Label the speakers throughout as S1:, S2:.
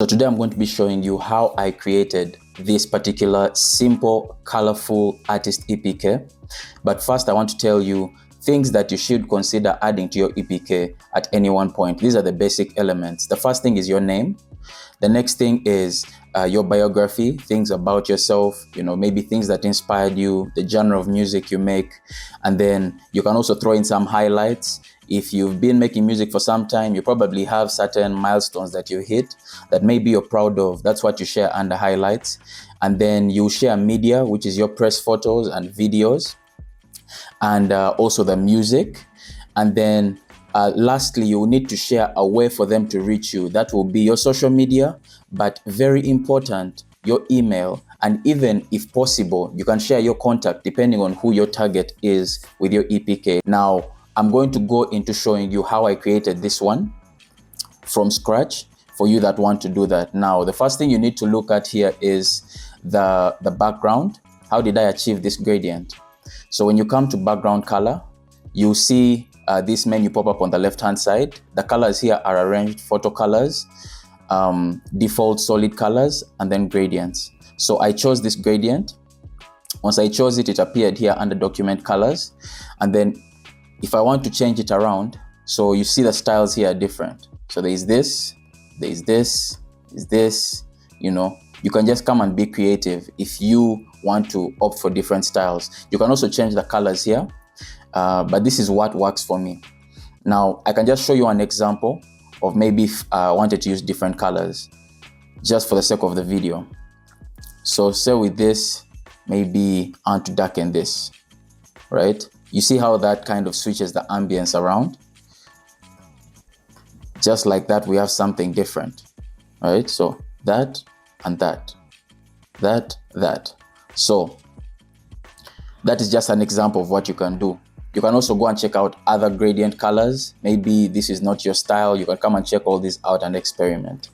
S1: So today I'm going to be showing you how I created this particular simple, colorful artist EPK. But first I want to tell you things that you should consider adding to your EPK at any one point. These are the basic elements. The first thing is your name. The next thing is your biography, things about yourself, maybe things that inspired you, the genre of music you make. And then you can also throw in some highlights. If you've been making music for some time, you probably have certain milestones that you hit that maybe you're proud of. That's what you share under highlights. And then you share media, which is your press photos and videos, and also the music. And then lastly, you will need to share a way for them to reach you. That will be your social media, but very important, your email. And even if possible, you can share your contact depending on who your target is with your EPK. Now, I'm going to go into showing you how I created this one from scratch for you that want to do that. Now, the first thing you need to look at here is the background. How did I achieve this gradient? So when you come to background color, you see this menu pop up on the left-hand side. The colors here are arranged photo colors, default solid colors, and then gradients. So I chose this gradient. Once I chose it, it appeared here under document colors. And then if I want to change it around, so you see the styles here are different. So there's this, there's this, you can just come and be creative if you want to opt for different styles. You can also change the colors here, but this is what works for me. Now, I can just show you an example of maybe if I wanted to use different colors, just for the sake of the video. So say with this, maybe I want to darken this, right? You see how that kind of switches the ambience around? Just like that, we have something different, right? So that and that. So that is just an example of what you can do. You can also go and check out other gradient colors. Maybe this is not your style. You can come and check all these out and experiment.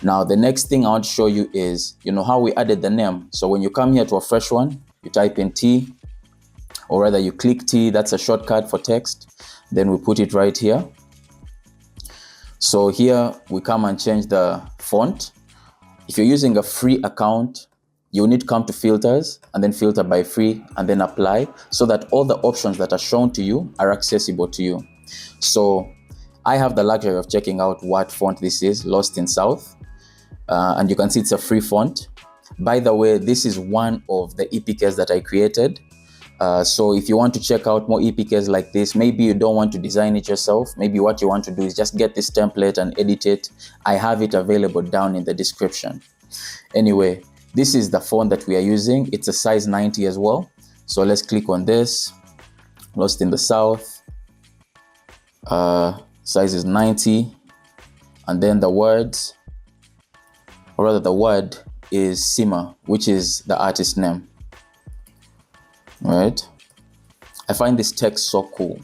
S1: Now, the next thing I want to show you is, how we added the name. So when you come here to a fresh one, you type in T, or rather you click T, that's a shortcut for text. Then we put it right here. So here we come and change the font. If you're using a free account, you'll need to come to filters and then filter by free and then apply, so that all the options that are shown to you are accessible to you. So I have the luxury of checking out what font this is, Lost in South. And you can see it's a free font. By the way, this is one of the EPKs that I created. So if you want to check out more EPKs like this, maybe you don't want to design it yourself. Maybe what you want to do is just get this template and edit it. I have it available down in the description. Anyway, this is the font that we are using. It's a size 90 as well. So let's click on this. Lost in the South. Size is 90. And then the words, or rather the word is Sima, which is the artist name. Right? I find this text so cool.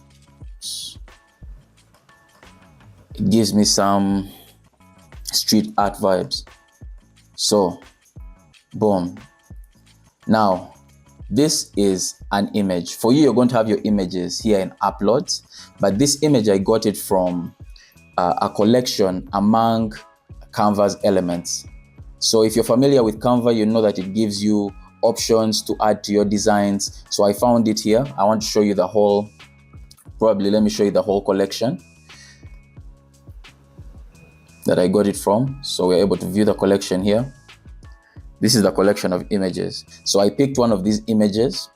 S1: It gives me some street art vibes. So, boom. Now, this is an image. For you, you're going to have your images here in uploads, but this image, I got it from a collection among Canva's elements. So if you're familiar with Canva, you know that it gives you options to add to your designs. So I found it here. I want to show you the whole, let me show you the whole collection that I got it from. So we're able to view the collection here. This is the collection of images. So I picked one of these images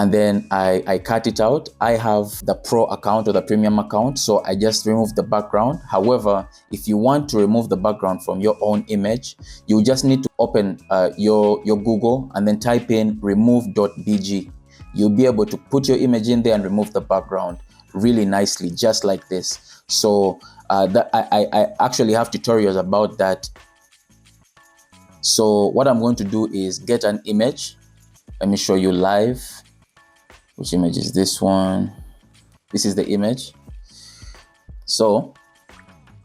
S1: and then I cut it out. I have the pro account or the premium account, so I just removed the background. However, if you want to remove the background from your own image, you just need to open your Google and then type in remove.bg. You'll be able to put your image in there and remove the background really nicely, just like this. So I actually have tutorials about that. So what I'm going to do is get an image. Let me show you live. Which image is this one? This is the image. So,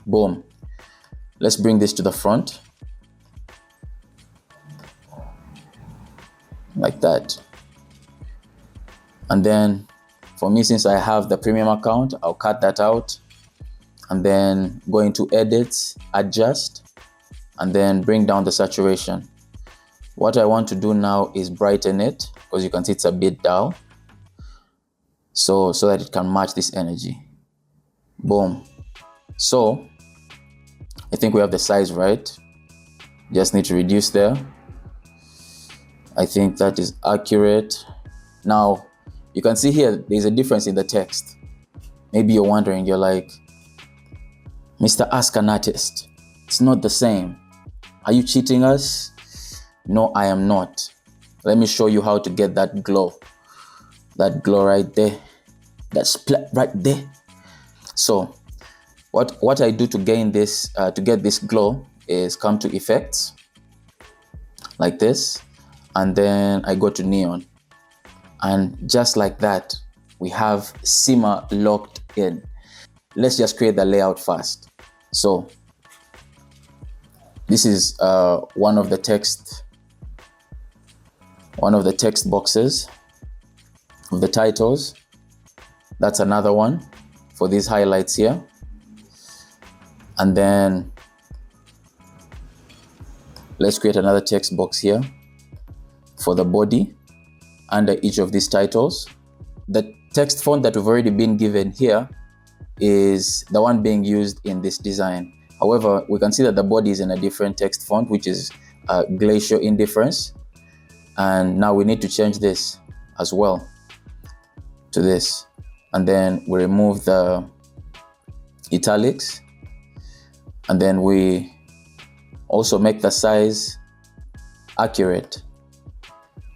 S1: boom. Let's bring this to the front. Like that. And then, for me, since I have the premium account, I'll cut that out. And then go into edit, adjust. and then bring down the saturation. What I want to do now is brighten it, because you can see it's a bit dull, so that it can match this energy. Boom. So I think we have the size right. Just need to reduce there. I think that is accurate. Now you can see here there's a difference in the text. Maybe you're wondering, you're like, Mr. Ask an Artist, it's not the same. Are you cheating us? No, I am not. Let me show you how to get that glow. That glow right there. That splat right there. So what I do to gain this, to get this glow, is come to Effects, like this, and then I go to Neon. And just like that, we have Simmer locked in. Let's just create the layout first. So this is one of the text boxes of the titles. That's another one for these highlights here. And then let's create another text box here for the body under each of these titles. The text font that we've already been given here is the one being used in this design. However, we can see that the body is in a different text font, which is Glacial Indifference. And now we need to change this as well to this. And then we remove the italics. And then we also make the size accurate.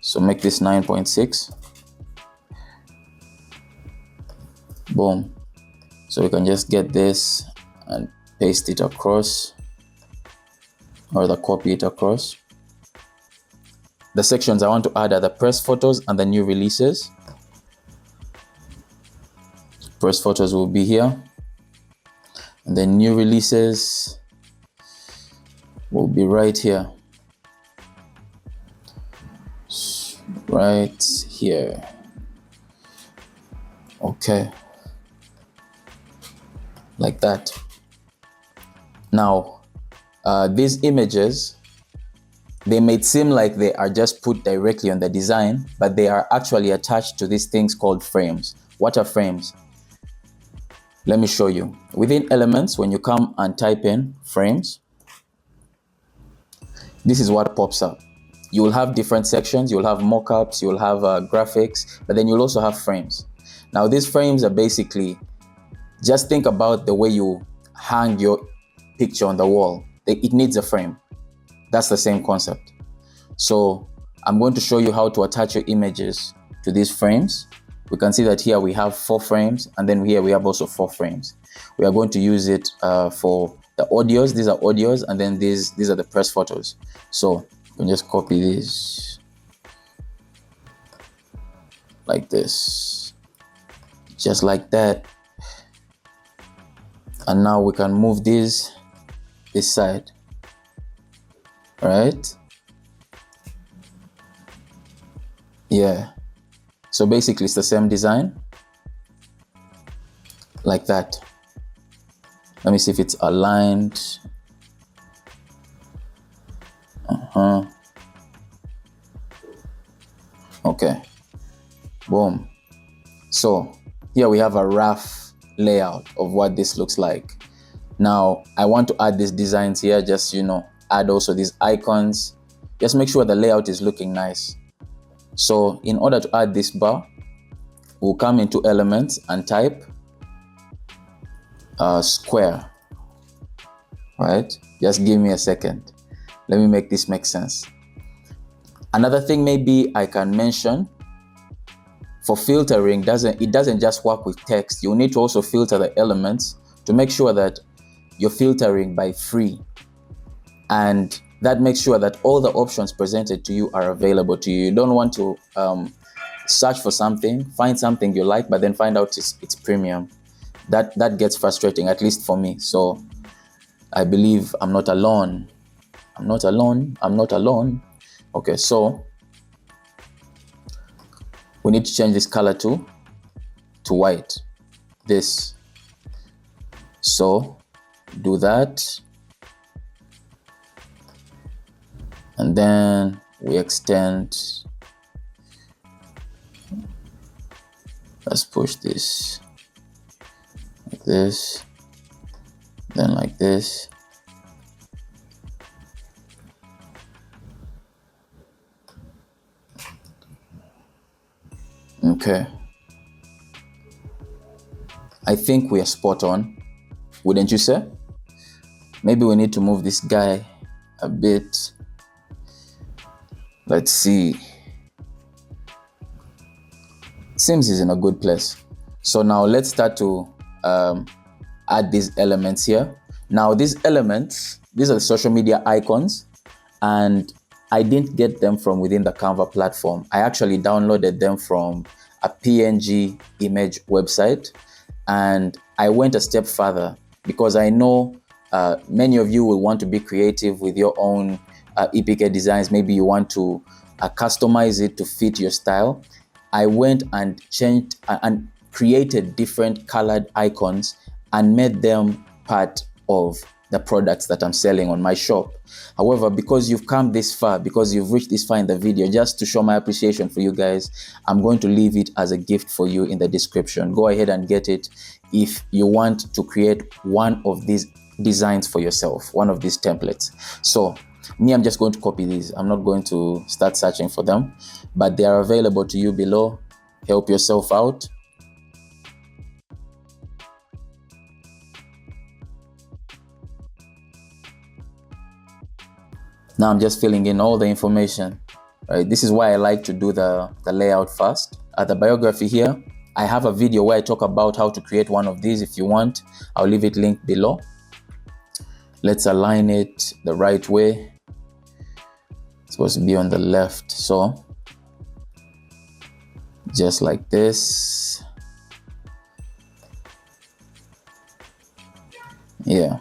S1: So make this 9.6. Boom. So we can just get this and paste it across, or copy it across. The sections I want to add are the press photos and the new releases. Press photos will be here, and then new releases will be right here. Right here. Okay. Like that. Now, these images, they may seem like they are just put directly on the design, but they are actually attached to these things called frames. What are frames? Let me show you. Within Elements, when you come and type in frames, this is what pops up. You will have different sections. You'll have mockups, you'll have graphics, but then you'll also have frames. Now, these frames are basically, just think about the way you hang your picture on the wall. It needs a frame. That's the same concept. So I'm going to show you how to attach your images to these frames. We can see that here we have 4 frames, and then here we have also 4 frames. We are going to use it for the audios. These are audios, and then these are the press photos. So you can just copy this like this, just like that. And now we can move this side, right? Yeah. So basically it's the same design, like that. Let me see if it's aligned. Okay. Boom. So here we have a rough layout of what this looks like. Now I want to add these designs here, just, add also these icons. Just make sure the layout is looking nice. So in order to add this bar, we'll come into Elements and type square, right? Just give me a second. Let me make this make sense. Another thing maybe I can mention, for filtering, it doesn't just work with text. You need to also filter the elements to make sure that you're filtering by free. And that makes sure that all the options presented to you are available to you. You don't want to search for something, find something you like, but then find out it's premium. That gets frustrating, at least for me. So I believe I'm not alone. I'm not alone. Okay, so we need to change this color to white. This. So do that. and then we extend. Let's push this like this, then like this. Okay, I think we are spot on, wouldn't you say? Maybe we need to move this guy a bit. Let's see. Seems he's in a good place. So now let's start to add these elements here. Now these elements, these are the social media icons, and I didn't get them from within the Canva platform. I actually downloaded them from a PNG image website, and I went a step further because I know many of you will want to be creative with your own EPK designs. Maybe you want to customize it to fit your style. I went and changed and created different colored icons and made them part of the products that I'm selling on my shop. However, because you've come this far, because you've reached this far in the video, just to show my appreciation for you guys, I'm going to leave it as a gift for you in the description. Go ahead and get it if you want to create one of these designs for yourself, one of these templates. So me, I'm just going to copy these. I'm not going to start searching for them, but they are available to you below. Help yourself out. Now I'm just filling in all the information, right? This is why I like to do the layout first. The biography here, I have a video where I talk about how to create one of these. If you want, I'll leave it linked below. Let's align it the right way. It's supposed to be on the left, so just like this. Yeah,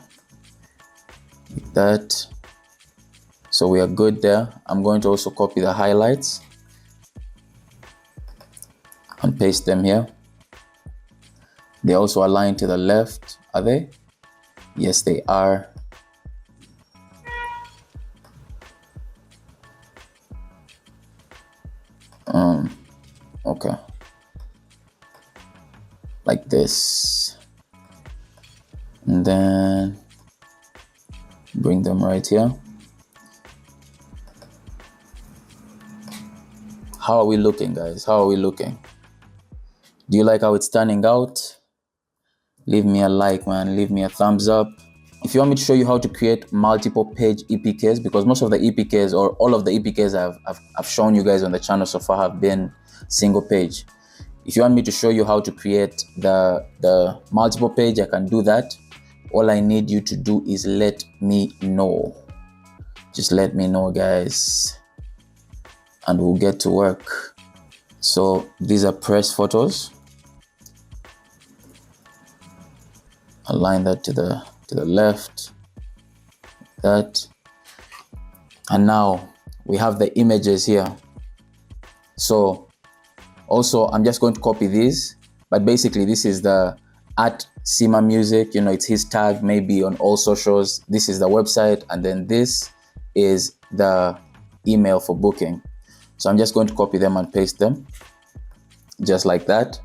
S1: like that. So we are good there. I'm going to also copy the highlights and paste them here. They also align to the left, are they? Yes, they are. Okay. Like this. And then bring them right here. How are we looking, guys? How are we looking? Do you like how it's turning out? Leave me a like, man. Leave me a thumbs up. If you want me to show you how to create multiple page EPKs, because most of the EPKs or all of the EPKs I've shown you guys on the channel so far have been single page. If you want me to show you how to create the multiple page, I can do that. All I need you to do is let me know. Just let me know, guys, and we'll get to work. So these are press photos. Align that to the left, that. And now we have the images here. So also I'm just going to copy these, but basically this is the @Sima Music, you know, it's his tag, maybe on all socials. This is the website, and then this is the email for booking. So I'm just going to copy them and paste them just like that.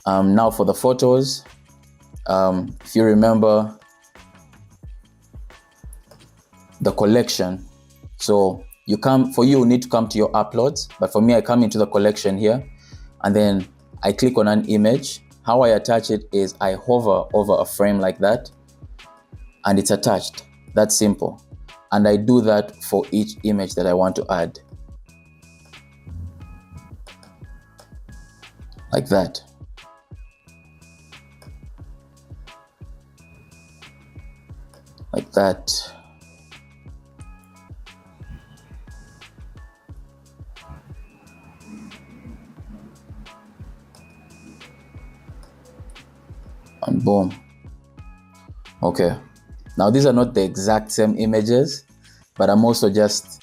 S1: Now for the photos, if you remember the collection, so you need to come to your uploads, but for me, I come into the collection here, and then I click on an image. How I attach it is I hover over a frame like that, and it's attached. That's simple. And I do that for each image that I want to add. Like that. Like that. And boom. Okay. Now these are not the exact same images, but I'm also just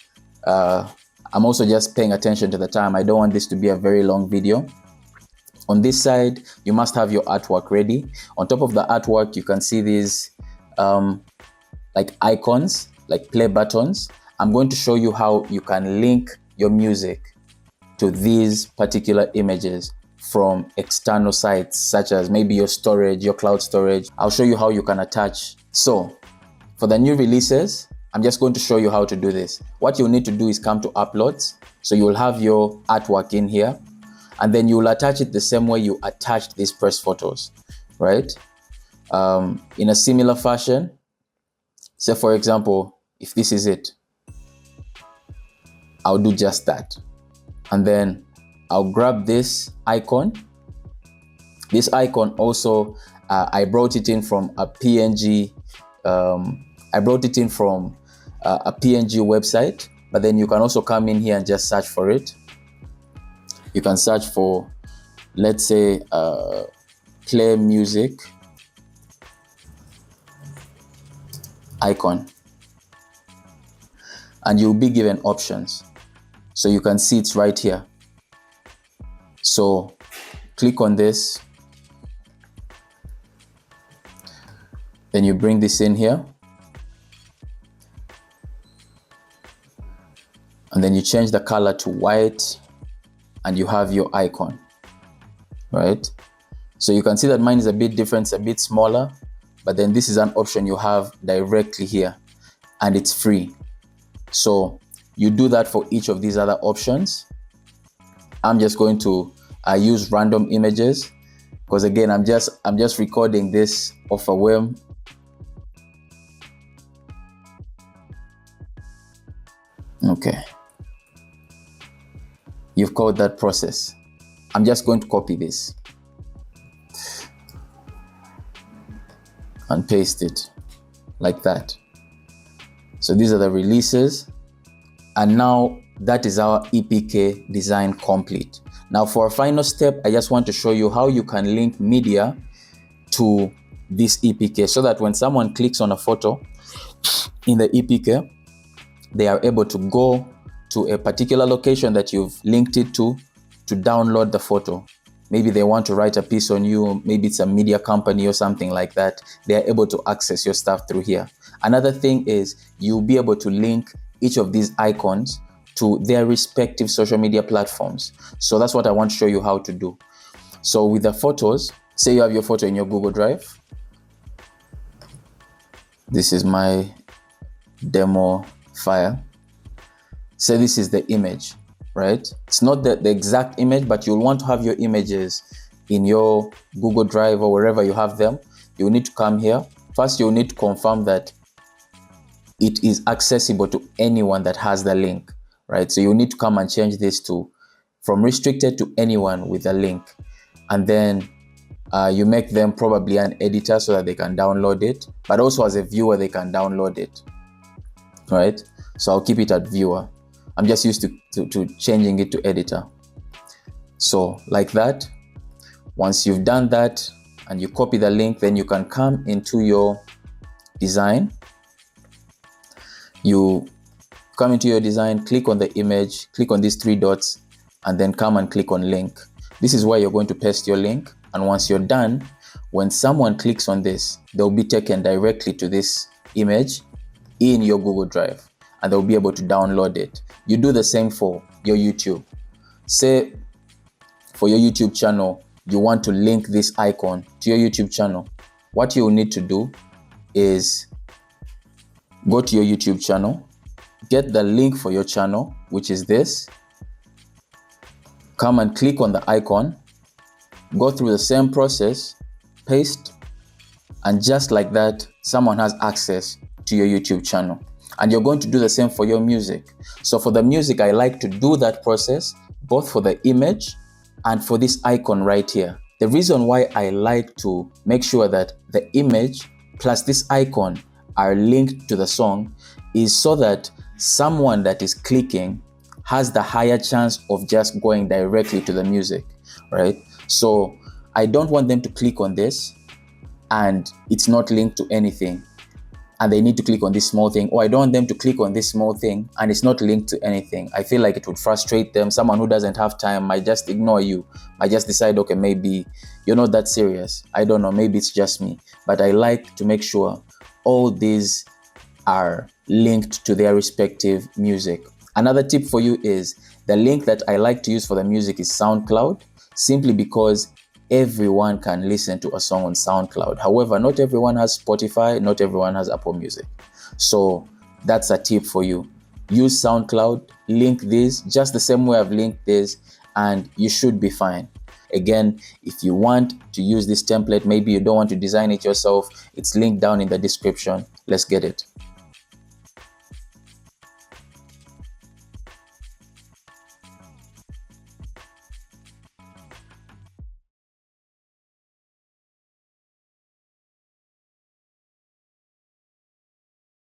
S1: paying attention to the time. I don't want this to be a very long video. On this side, you must have your artwork ready. On top of the artwork, you can see these like icons, like play buttons. I'm going to show you how you can link your music to these particular images from external sites, such as maybe your storage, your cloud storage. I'll show you how you can attach. So for the new releases, I'm just going to show you how to do this. What you'll need to do is come to uploads. So you'll have your artwork in here, and then you'll attach it the same way you attached these press photos, right? In a similar fashion. Say for example, if this is it, I'll do just that. And then I'll grab this icon. This icon also, I brought it in from a PNG. I brought it in from a PNG website, but then you can also come in here and just search for it. You can search for, let's say, play music icon, and you'll be given options. So you can see it's right here. So click on this, then you bring this in here, and then you change the color to white, and you have your icon, right? So you can see that mine is a bit different, it's a bit smaller, but then this is an option you have directly here, and it's free. So you do that for each of these other options. I'm just going to use random images, because again, I'm just recording this off a whim. Okay. You've caught that process. I'm just going to copy this and paste it like that. So these are the releases. And now that is our EPK design complete. Now for a final step, I just want to show you how you can link media to this EPK, so that when someone clicks on a photo in the EPK, they are able to go to a particular location that you've linked it to download the photo. Maybe they want to write a piece on you, maybe it's a media company or something like that. They are able to access your stuff through here. Another thing is you'll be able to link each of these icons to their respective social media platforms. So that's what I want to show you how to do. So with the photos, say you have your photo in your Google Drive. This is my demo file. Say this is the image, right? It's not the exact image, but you'll want to have your images in your Google Drive or wherever you have them. You'll need to come here. First, you'll need to confirm that it is accessible to anyone that has the link, right? So you'll need to come and change this to from restricted to anyone with a link. And then you make them probably an editor so that they can download it, but also as a viewer, they can download it, right? So I'll keep it at viewer. I'm just used to changing it to editor. So like that. Once you've done that and you copy the link, then you can come into your design. You come into your design, click on the image, click on these three dots, and then come and click on link. This is where you're going to paste your link. And once you're done, when someone clicks on this, they'll be taken directly to this image in your Google Drive, and they'll be able to download it. You do the same for your YouTube. Say for your YouTube channel, you want to link this icon to your YouTube channel. What you'll need to do is go to your YouTube channel, get the link for your channel, which is this. Come and click on the icon, go through the same process, paste, and just like that, someone has access to your YouTube channel. And you're going to do the same for your music. So for the music, I like to do that process both for the image and for this icon right here. The reason why I like to make sure that the image plus this icon are linked to the song is so that someone that is clicking has the higher chance of just going directly to the music, right? So I don't want them to click on this and it's not linked to anything, and they need to click on this small thing, or I don't want them to click on this small thing and it's not linked to anything. I feel like it would frustrate them. Someone who doesn't have time might just ignore you, might just decide, okay, maybe you're not that serious. I don't know, maybe it's just me. But I like to make sure all these are linked to their respective music. Another tip for you is the link that I like to use for the music is SoundCloud, simply because everyone can listen to a song on SoundCloud. However, not everyone has Spotify, not everyone has Apple Music. So that's a tip for you. Use SoundCloud, link this just the same way I've linked this, and you should be fine. Again, if you want to use this template, maybe you don't want to design it yourself, it's linked down in the description. Let's get it.